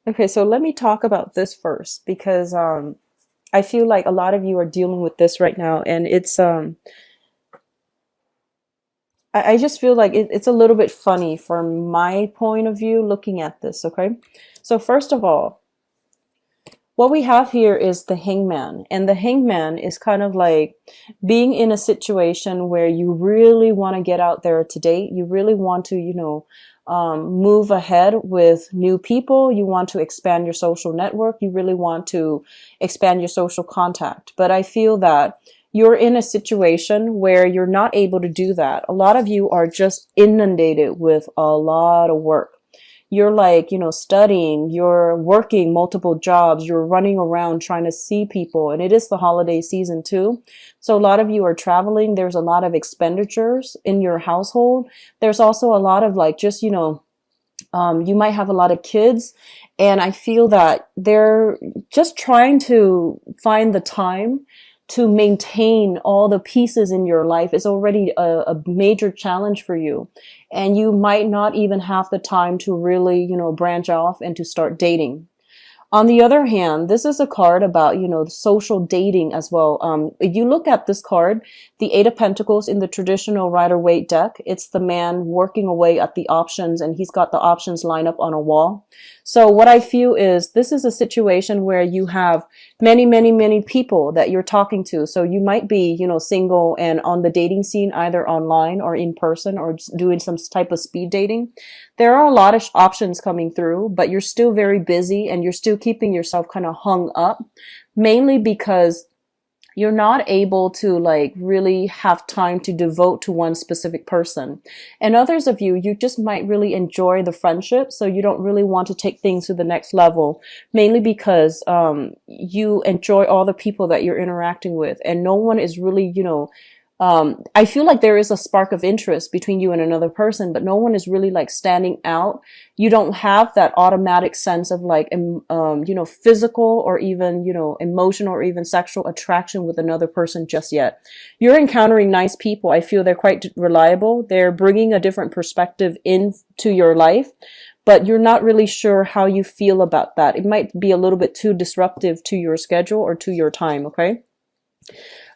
Okay, so let me talk about this first because I feel like a lot of you are dealing with this right now, and I just feel like it's a little bit funny from my point of view looking at this. Okay, so first of all, what we have here is the hangman, and the hangman is kind of like being in a situation where you really want to get out there to date. You really want to, move ahead with new people. You want to expand your social network. You really want to expand your social contact. But I feel that you're in a situation where you're not able to do that. A lot of you are just inundated with a lot of work. You're like, studying, you're working multiple jobs, you're running around trying to see people, and it is the holiday season too. So a lot of you are traveling. There's a lot of expenditures in your household. There's also a lot of like just, you might have a lot of kids, and I feel that they're just trying to find the time to maintain all the pieces in your life is already a major challenge for you. And you might not even have the time to really, branch off and to start dating. On the other hand, this is a card about, social dating as well. If you look at this card, the Eight of Pentacles in the traditional Rider-Waite deck, it's the man working away at the options, and he's got the options lined up on a wall. So what I feel is this is a situation where you have many, many, many people that you're talking to. So you might be, single and on the dating scene, either online or in person or just doing some type of speed dating. There are a lot of options coming through, but you're still very busy and you're still keeping yourself kind of hung up, mainly because you're not able to like really have time to devote to one specific person. And others of you, you just might really enjoy the friendship. So you don't really want to take things to the next level, mainly because, you enjoy all the people that you're interacting with, and no one is really, I feel like there is a spark of interest between you and another person, but no one is really like standing out. You don't have that automatic sense of like, physical or even, emotional or even sexual attraction with another person just yet. You're encountering nice people. I feel they're quite reliable. They're bringing a different perspective into your life, but you're not really sure how you feel about that. It might be a little bit too disruptive to your schedule or to your time. Okay.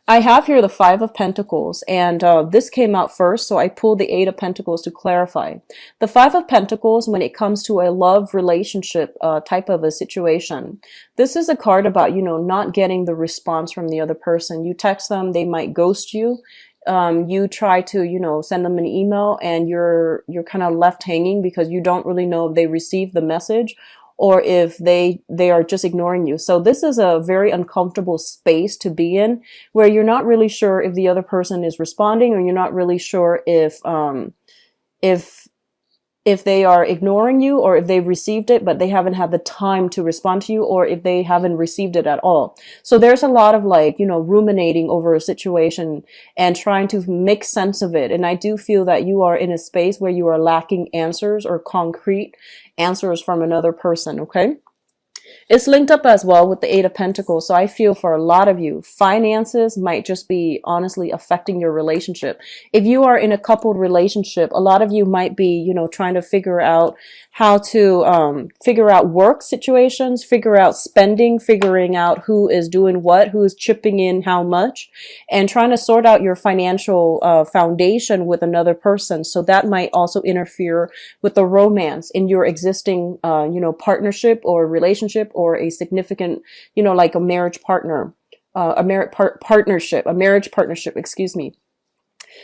I have here the Five of Pentacles, and this came out first, so I pulled the Eight of Pentacles to clarify. The Five of Pentacles, when it comes to a love relationship type of a situation, this is a card about, not getting the response from the other person. You text them, they might ghost you. You try to, send them an email, and you're kind of left hanging because you don't really know if they received the message or if they are just ignoring you. So this is a very uncomfortable space to be in, where you're not really sure if the other person is responding, or you're not really sure if if they are ignoring you, or if they've received it but they haven't had the time to respond to you, or if they haven't received it at all. So there's a lot of like, ruminating over a situation and trying to make sense of it. And I do feel that you are in a space where you are lacking answers or concrete answers from another person. Okay. It's linked up as well with the Eight of Pentacles. So I feel for a lot of you, finances might just be honestly affecting your relationship. If you are in a coupled relationship, a lot of you might be, trying to figure out how to figure out work situations, figure out spending, figuring out who is doing what, who is chipping in how much, and trying to sort out your financial foundation with another person. So that might also interfere with the romance in your existing, partnership or relationship, or a significant, like a marriage partner, a marriage partnership, excuse me.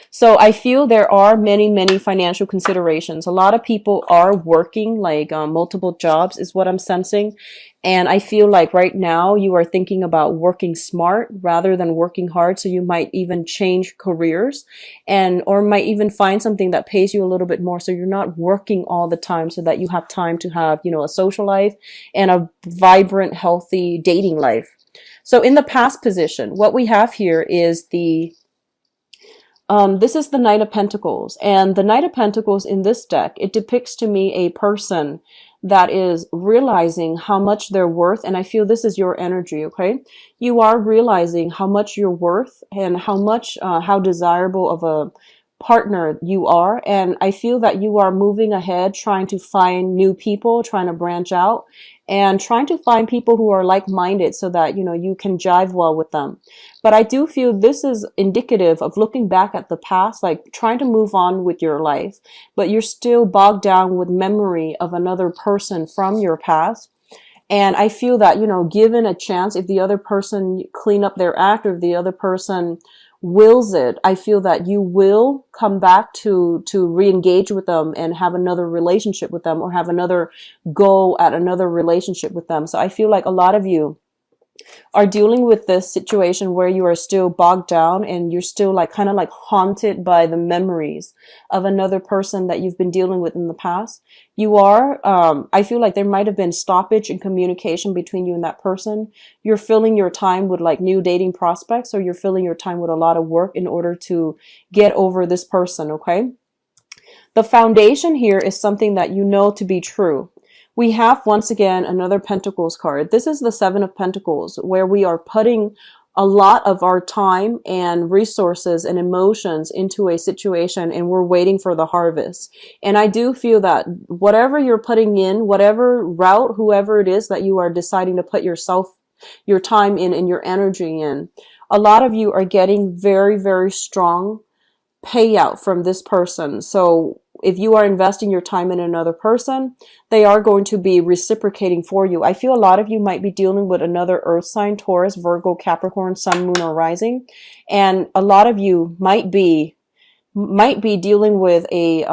So I feel there are many, many financial considerations. A lot of people are working like multiple jobs is what I'm sensing. And I feel like right now you are thinking about working smart rather than working hard. So you might even change careers, or might even find something that pays you a little bit more. So you're not working all the time, so that you have time to have, a social life and a vibrant, healthy dating life. So in the past position, what we have here is this is the Knight of Pentacles, and the Knight of Pentacles in this deck, it depicts to me a person that is realizing how much they're worth. And I feel this is your energy. Okay. You are realizing how much you're worth, and how desirable of a partner you are. And I feel that you are moving ahead, trying to find new people, trying to branch out and trying to find people who are like-minded so that, you can jive well with them. But I do feel this is indicative of looking back at the past, like trying to move on with your life, but you're still bogged down with memory of another person from your past. And I feel that, given a chance, if the other person clean up their act or if the other person wills it, I feel that you will come back to re-engage with them and have another relationship with them or have another go at another relationship with them. So I feel like a lot of you are dealing with this situation where you are still bogged down and you're still like kind of like haunted by the memories of another person that you've been dealing with in the past. You are, I feel like there might have been stoppage in communication between you and that person. You're filling your time with like new dating prospects, or you're filling your time with a lot of work in order to get over this person. Okay. The foundation here is something that you know to be true. We have, once again, another Pentacles card. This is the Seven of Pentacles, where we are putting a lot of our time and resources and emotions into a situation, and we're waiting for the harvest. And I do feel that whatever you're putting in, whatever route, whoever it is that you are deciding to put your time in and your energy in, a lot of you are getting very, very strong payout from this person. So if you are investing your time in another person, they are going to be reciprocating for you. I feel a lot of you might be dealing with another earth sign, Taurus, Virgo, Capricorn, Sun, Moon, or Rising. And a lot of you might be dealing with a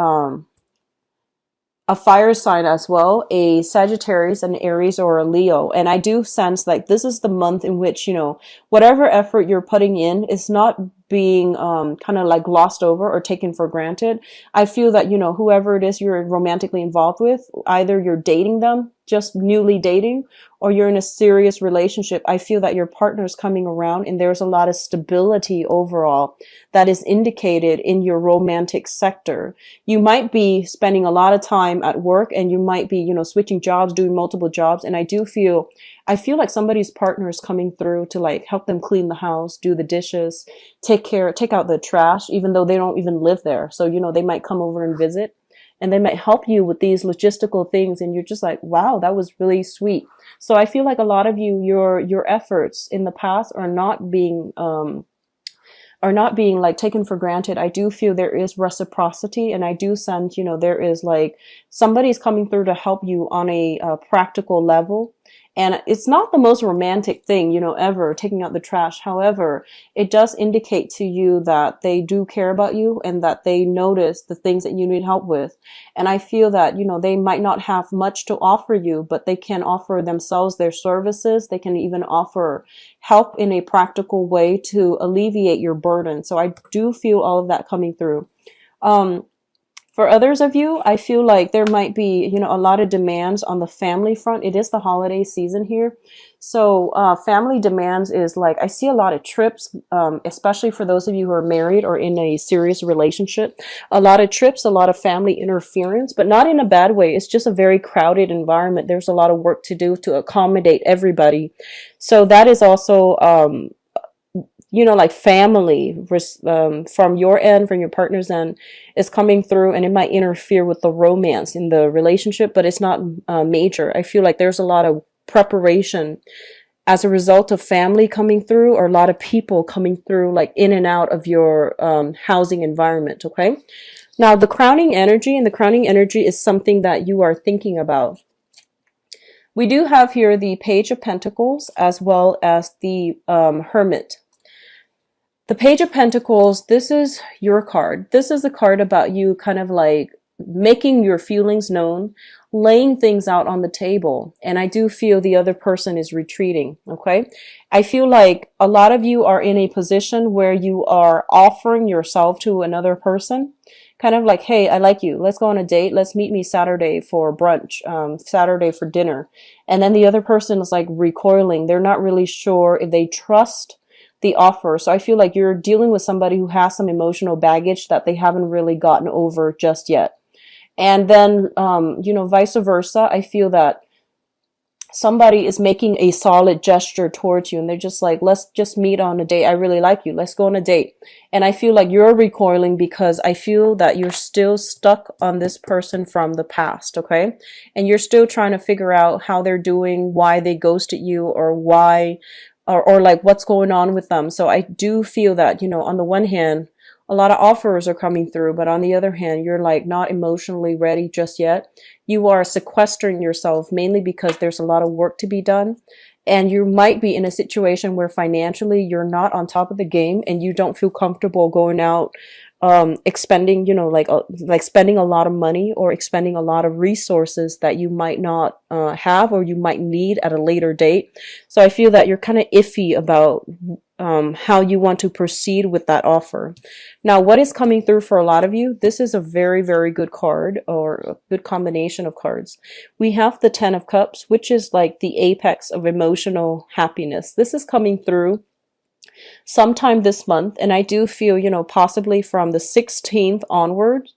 fire sign as well, a Sagittarius, an Aries, or a Leo. And I do sense like this is the month in which, whatever effort you're putting in is not being kind of like glossed over or taken for granted. I feel that, whoever it is you're romantically involved with, either you're dating them, just newly dating, or you're in a serious relationship. I feel that your partner is coming around and there's a lot of stability overall that is indicated in your romantic sector. You might be spending a lot of time at work and you might be, switching jobs, doing multiple jobs. And I feel like somebody's partner is coming through to like help them clean the house, do the dishes, take out the trash, even though they don't even live there. So, they might come over and visit and they might help you with these logistical things. And you're just like, wow, that was really sweet. So I feel like a lot of you, your efforts in the past are not being like taken for granted. I do feel there is reciprocity, and I do sense, there is like somebody's coming through to help you on a practical level. And it's not the most romantic thing, ever, taking out the trash. However, it does indicate to you that they do care about you and that they notice the things that you need help with. And I feel that, they might not have much to offer you, but they can offer themselves their services. They can even offer help in a practical way to alleviate your burden. So I do feel all of that coming through. For others of you, I feel like there might be, a lot of demands on the family front. It is the holiday season here. So family demands is like, I see a lot of trips, especially for those of you who are married or in a serious relationship. A lot of trips, a lot of family interference, but not in a bad way. It's just a very crowded environment. There's a lot of work to do to accommodate everybody. So that is also like family from your end, from your partner's end, is coming through, and it might interfere with the romance in the relationship, but it's not major. I feel like there's a lot of preparation as a result of family coming through, or a lot of people coming through, like in and out of your housing environment. Okay. Now the crowning energy, and the crowning energy is something that you are thinking about. We do have here the Page of Pentacles as well as the Hermit. The Page of Pentacles, this is your card. This is the card about you kind of like making your feelings known, laying things out on the table. And I do feel the other person is retreating, okay? I feel like a lot of you are in a position where you are offering yourself to another person. Kind of like, hey, I like you. Let's go on a date. Let's meet me Saturday for brunch, Saturday for dinner. And then the other person is like recoiling. They're not really sure if they trust the offer. So I feel like you're dealing with somebody who has some emotional baggage that they haven't really gotten over just yet. And then, vice versa, I feel that somebody is making a solid gesture towards you and they're just like, let's just meet on a date. I really like you. Let's go on a date. And I feel like you're recoiling because I feel that you're still stuck on this person from the past, okay? And you're still trying to figure out how they're doing, why they ghosted you, or why, or like what's going on with them. So I do feel that, on the one hand, a lot of offers are coming through, but on the other hand, you're like not emotionally ready just yet. You are sequestering yourself mainly because there's a lot of work to be done. And you might be in a situation where financially you're not on top of the game and you don't feel comfortable going out, expending, like spending a lot of money or expending a lot of resources that you might not have or you might need at a later date. So I feel that you're kind of iffy about how you want to proceed with that offer. Now, what is coming through for a lot of you, this is a very, very good card or a good combination of cards. We have the Ten of Cups, which is like the apex of emotional happiness. This is coming through sometime this month, and I do feel, possibly from the 16th onward,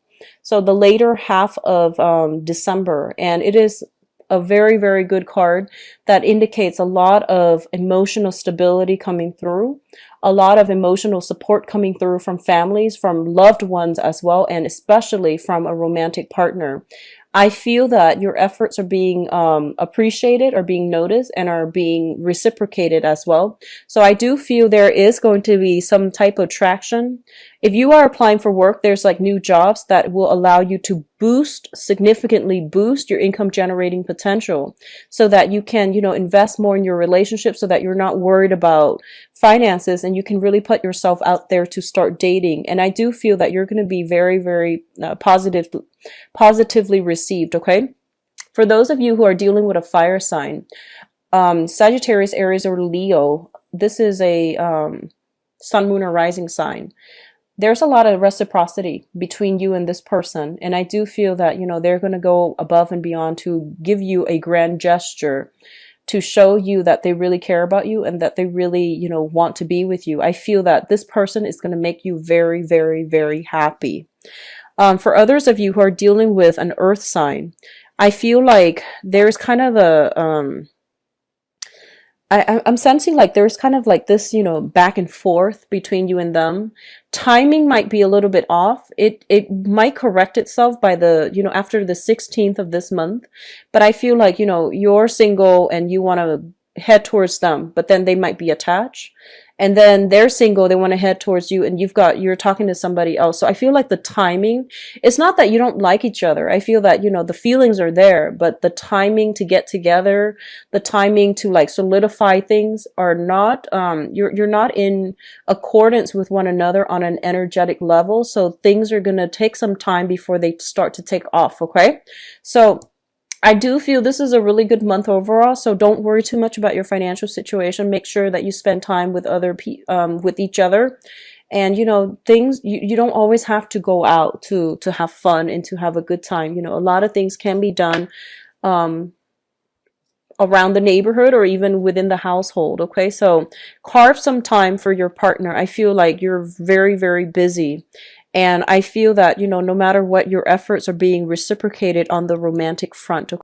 so the later half of December, and it is a very, very good card that indicates a lot of emotional stability coming through, a lot of emotional support coming through from families, from loved ones as well, and especially from a romantic partner. I feel that your efforts are being appreciated, are being noticed, and are being reciprocated as well. So I do feel there is going to be some type of traction. If you are applying for work, there's like new jobs that will allow you to significantly boost your income generating potential so that you can, invest more in your relationship so that you're not worried about finances and you can really put yourself out there to start dating. And I do feel that you're going to be very, very positively received, okay? For those of you who are dealing with a fire sign, Sagittarius, Aries, or Leo, this is a sun, moon, or rising sign. There's a lot of reciprocity between you and this person. And I do feel that, they're going to go above and beyond to give you a grand gesture to show you that they really care about you and that they really, want to be with you. I feel that this person is going to make you very, very, very happy. For others of you who are dealing with an earth sign, I feel like there's kind of I'm sensing like there's kind of like this, back and forth between you and them. Timing might be a little bit off. It might correct itself by after the 16th of this month. But I feel like, you're single and you want to head towards them, but then they might be attached. And then they're single, they want to head towards you, and you're talking to somebody else. So I feel like the timing, it's not that you don't like each other. I feel that, the feelings are there, but the timing to get together, the timing to like solidify things are not, you're not in accordance with one another on an energetic level. So things are going to take some time before they start to take off. Okay. So I do feel this is a really good month overall, so don't worry too much about your financial situation. Make sure that you spend time with with each other, and things you don't always have to go out to have fun and to have a good time. A lot of things can be done around the neighborhood or even within the household. Okay, so carve some time for your partner. I feel like you're very, very busy. And I feel that, no matter what, your efforts are being reciprocated on the romantic front.